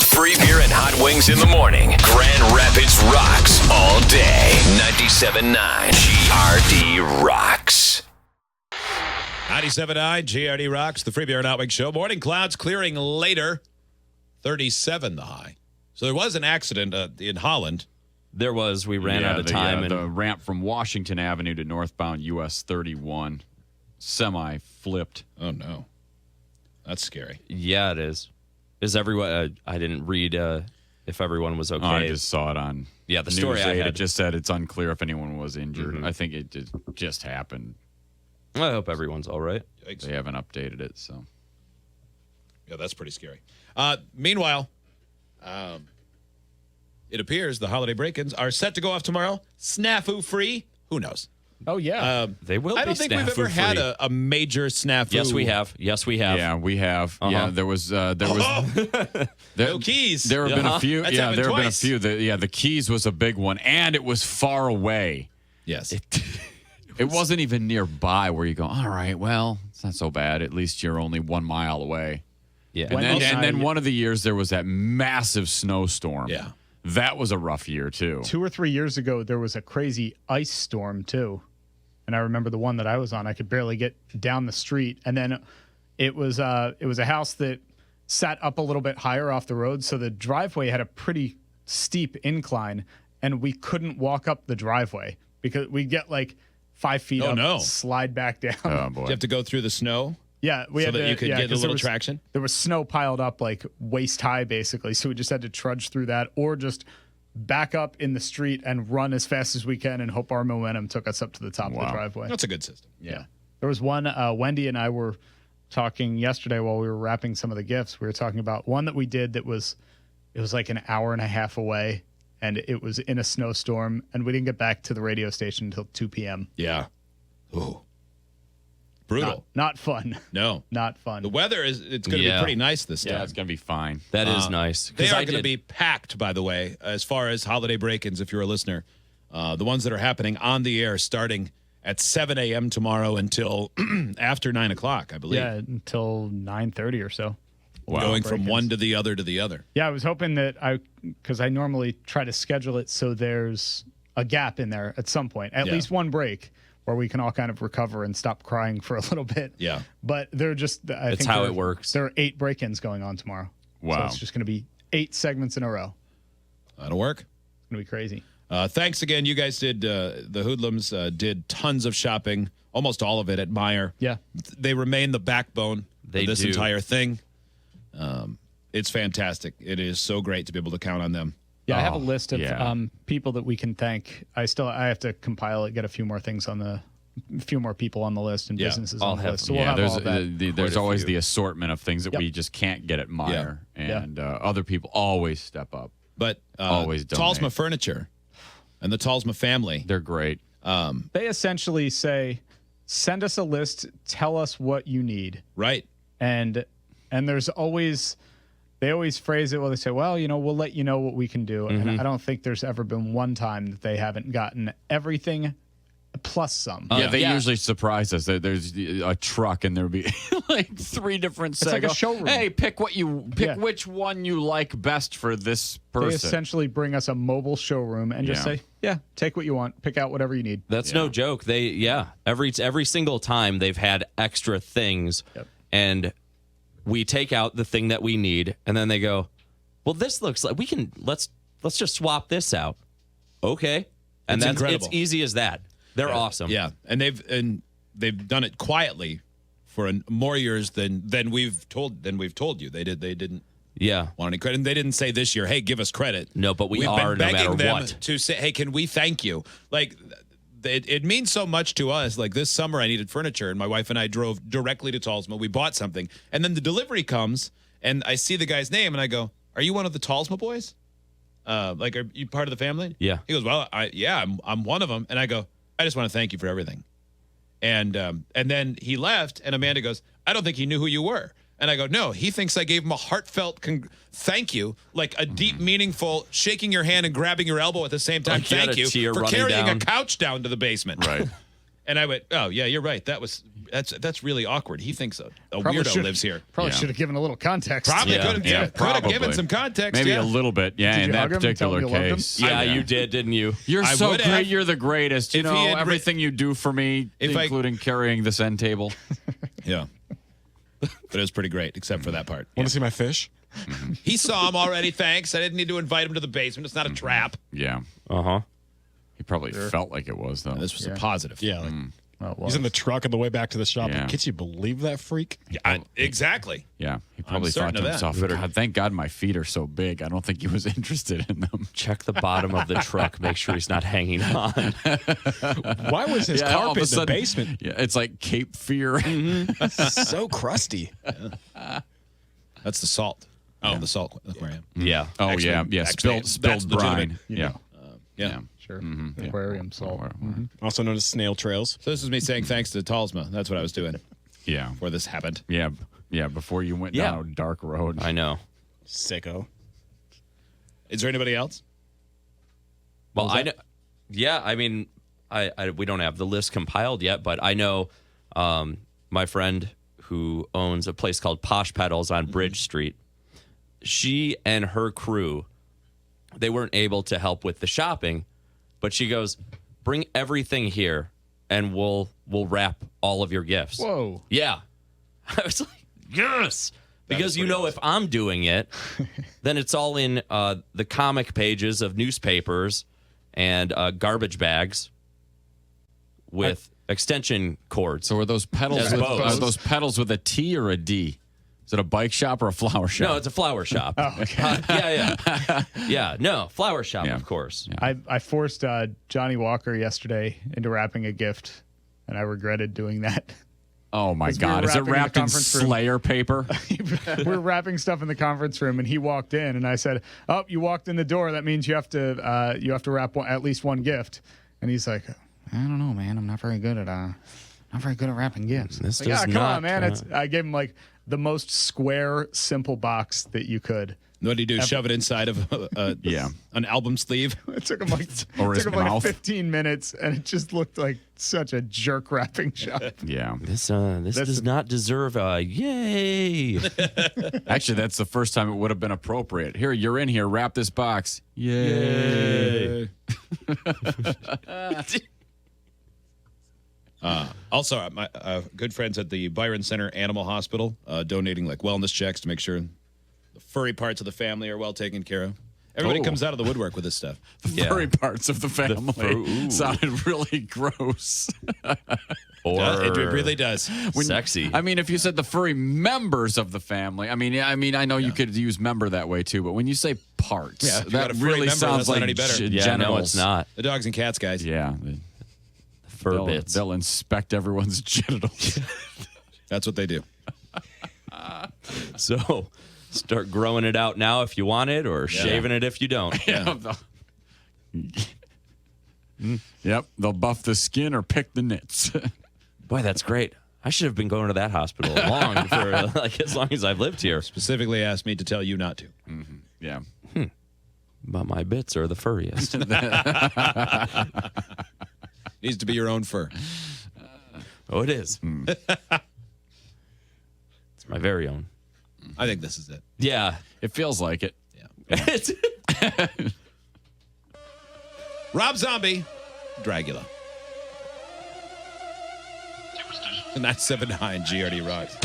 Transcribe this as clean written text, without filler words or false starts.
Free beer and hot wings in the morning. Grand Rapids rocks all day. 97.9 GRD rocks. 97.9 GRD rocks, the Free Beer and Hot Wings Show. Morning clouds clearing later. 37 the high. So there was an accident in Holland. There was. We ran out of time. The ramp from Washington Avenue to northbound US 31 semi flipped. Oh, no. That's scary. Yeah, it is. Is everyone? I didn't read if everyone was okay. I just saw it on the story News I 8. had. It just said it's unclear if anyone was injured. Mm-hmm. I think it just happened. I hope everyone's all right. Yikes. They haven't updated it, so. Yeah, that's pretty scary. Meanwhile, it appears the holiday break-ins are set to go off tomorrow. Snafu free. Who knows? Oh, yeah. They will be. I don't think we've ever had a major snafu. Yes, we have. Yeah, we have. Uh-huh. Yeah, there was no keys. There have been a few. That's yeah, there have twice. been a few. The keys was a big one, and it was far away. Yes. It wasn't even nearby where you go, all right, well, it's not so bad. At least you're only 1 mile away. Yeah. And then one of the years there was that massive snowstorm. Yeah. That was a rough year, too. 2 or 3 years ago, there was a crazy ice storm, too. And I remember the one that I was on. I could barely get down the street. And then it was a house that sat up a little bit higher off the road. So the driveway had a pretty steep incline. And we couldn't walk up the driveway because we'd get like 5 feet up, slide back down. Oh, boy. Do you have to go through the snow? Yeah, we had that to, you could get a little traction? There was snow piled up like waist high, basically. So we just had to trudge through that or just back up in the street and run as fast as we can and hope our momentum took us up to the top of the driveway. That's a good system. Yeah. There was one, Wendy and I were talking yesterday while we were wrapping some of the gifts. We were talking about one that we did it was like an hour and a half away, and it was in a snowstorm, and we didn't get back to the radio station until 2 p.m. Yeah. Ooh. Brutal. Not fun. No. Not fun. The weather it's going to be pretty nice this time. Yeah, it's going to be fine. That is nice. They are going to be packed, by the way, as far as holiday break-ins, if you're a listener. The ones that are happening on the air starting at 7 a.m. tomorrow until after 9 o'clock, I believe. Yeah, until 9:30 or so. Wow. Going from one to the other to the other. Yeah, I was hoping that because I normally try to schedule it so there's a gap in there at some point, at least one break, where we can all kind of recover and stop crying for a little bit. Yeah. But they're just, That's how it works. There are 8 break-ins going on tomorrow. Wow. So it's just going to be 8 segments in a row. That'll work. It's going to be crazy. Thanks again. You guys did, the Hoodlums did tons of shopping, almost all of it at Meijer. Yeah. They remain the backbone of this entire thing. It's fantastic. It is so great to be able to count on them. Yeah, I have a list of people that we can thank. I have to compile it, get a few more things a few more people on the list and businesses on the list. So we'll have all that. There's always the assortment of things that we just can't get at Meijer, and other people always step up. But always donate. Talsma Furniture and the Talsma family. They're great. They essentially say, send us a list, tell us what you need. Right. And there's always... They always phrase it, they say, well, we'll let you know what we can do. Mm-hmm. And I don't think there's ever been one time that they haven't gotten everything plus some. They usually surprise us. There's a truck and there'll be like 3 different It's like a showroom. Hey, pick which one you like best for this person. They essentially bring us a mobile showroom and just say, take what you want, pick out whatever you need. That's no joke. Every single time they've had extra things and we take out the thing that we need, and then they go, well, this looks like let's just swap this out. Okay. And that's incredible. It's easy as that. They're awesome. Yeah. And they've done it quietly for more years than we've told you. They didn't want any credit. And they didn't say this year, hey, give us credit. No, but we've are been begging no matter them what to say, hey, can we thank you? Like it means so much to us. Like this summer I needed furniture and my wife and I drove directly to Talsma. We bought something and then the delivery comes and I see the guy's name and I go, are you one of the Talsma boys? Are you part of the family? Yeah. He goes, well, I'm one of them. And I go, I just want to thank you for everything. And then he left and Amanda goes, I don't think he knew who you were. And I go, no, he thinks I gave him a heartfelt thank you, like a deep, meaningful shaking your hand and grabbing your elbow at the same time. Thank you for carrying a couch down to the basement. Right. And I went, oh, yeah, you're right. That was that's really awkward. He thinks a Probably weirdo should've- lives here. Probably Yeah. should have given a little context. Probably Yeah. could Yeah, have given probably. some context. Maybe yeah. a little bit. Yeah, Did in you hug that him and tell particular him you loved him? case. Yeah, you did, didn't you? You're I so would great. have. You're the greatest. You If he know, had everything you do for me, If I- including carrying this end table. Yeah. But it was pretty great, except for that part. Want to see my fish? He saw him already, thanks. I didn't need to invite him to the basement. It's not a trap. Yeah. Uh-huh. He probably felt like it was, though. This was a positive. Yeah. Like, Well, it he's in was. the truck on the way back to the shop. Yeah. Can you believe that freak? Exactly. Yeah. He probably certain thought to of that. himself, God, thank God my feet are so big. I don't think he was interested in them. Check the bottom of the truck. Make sure he's not hanging on. Why was his Yeah, all of carpet a in the sudden- basement Yeah, it's like Cape Fear. so crusty? That's the salt. Oh, the salt aquarium. Yeah. Oh, Actually- yeah. Yeah. actually, that's Spilled brine. legitimate. Yeah. Yeah. Sure. Aquarium salt. Also known as snail trails. So this is me saying thanks to Talsma. That's what I was doing Yeah. before this happened. Yeah. Yeah. Before you went Yeah. down a dark road. I know. Sicko. Is there anybody else? Well, I know. Yeah, I mean, we don't have the list compiled yet, but I know my friend who owns a place called Posh Pedals on Bridge Street. She and her crew, they weren't able to help with the shopping, but she goes, "Bring everything here, and we'll wrap all of your gifts." Whoa. Yeah, I was like, yes. Because you know, if I'm doing it, then it's all in the comic pages of newspapers and garbage bags with extension cords. So are those pedals As with, bows. are those pedals with a T or a D? Is it a bike shop or a flower shop? No, it's a flower shop. Oh, okay. Yeah. No, flower shop, Yeah. of course. I forced Johnny Walker yesterday into wrapping a gift, and I regretted doing that. Oh my 'Cause we were God! Is it wrapping in the wrapped in conference room. Slayer paper? We were wrapping stuff in the conference room, and he walked in, and I said, "Oh, you walked in the door. That means you have to wrap at least one gift." And he's like, "I don't know, man. I'm not very good at wrapping gifts." This Like, does yeah, come not, on, man. I gave him like the most square, simple box that you could. What do you do? Shove it inside of an album sleeve? It took him like Or his mouth. 15 minutes, and it just looked like such a jerk wrapping job. Yeah. This does not deserve a yay. Actually, that's the first time it would have been appropriate. Here, you're in here. Wrap this box. Yay! Also, my good friends at the Byron Center Animal Hospital donating like wellness checks to make sure the furry parts of the family are well taken care of. Everybody Oh. comes out of the woodwork with this stuff. The furry parts of the family sounded really gross. Or It really does. sexy. I mean, if you said the furry members of the family, I mean, I know you could use member that way too, but when you say parts, Yeah, if you got that a furry really member, sounds that's not like any better. Yeah, genitals. no, it's not. The dogs and cats, guys. Yeah, Fur bits. they'll inspect everyone's genitals. That's what they do. So start growing it out now if you want it, or shaving it if you don't. Yep, they'll buff the skin or pick the nits. Boy, that's great. I should have been going to that hospital for like as long as I've lived here. Specifically asked me to tell you not to. Yeah. But my bits are the furriest. Needs to be your own fur. Oh, it is. It's my very own. I think this is it. Yeah. It feels like it. It's- Rob Zombie, Dragula. 979 GRD Rocks.